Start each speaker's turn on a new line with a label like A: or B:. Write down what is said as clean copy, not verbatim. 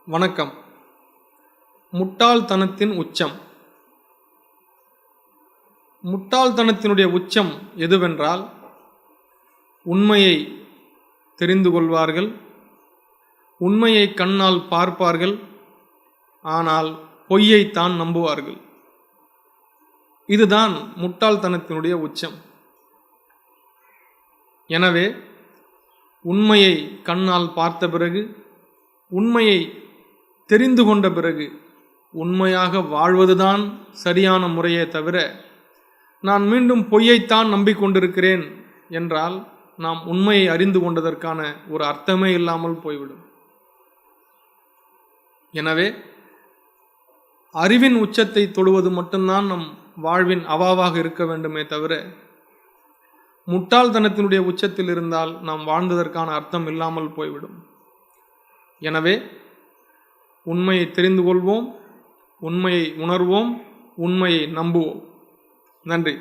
A: வணக்கம். முட்டாள்தனத்தின் உச்சம். முட்டாள்தனத்தினுடைய உச்சம் எதுவென்றால், உண்மையை தெரிந்து கொள்வார்கள், உண்மையை கண்ணால் பார்ப்பார்கள், ஆனால் பொய்யைத்தான் நம்புவார்கள். இதுதான் முட்டாள்தனத்தினுடைய உச்சம். எனவே உண்மையை கண்ணால் பார்த்த பிறகு, உண்மையை தெரிந்து கொண்ட பிறகு உண்மையாக வாழ்வதுதான் சரியான முறையே தவிர, நான் மீண்டும் பொய்யைத்தான் நம்பிக்கொண்டிருக்கிறேன் என்றால் நாம் உண்மையை அறிந்து கொண்டதற்கான ஒரு அர்த்தமே இல்லாமல் போய்விடும். எனவே அறிவின் உச்சத்தை தொடுவது மட்டும்தான் நம் வாழ்வின் அவாவாக இருக்க வேண்டுமே தவிர, முட்டாள்தனத்தினுடைய உச்சத்தில் இருந்தால் நாம் வாழ்ந்ததற்கான அர்த்தம் இல்லாமல் போய்விடும். எனவே உண்மையை தெரிந்து கொள்வோம், உண்மையை உணர்வோம், உண்மையை நம்புவோம். நன்றி.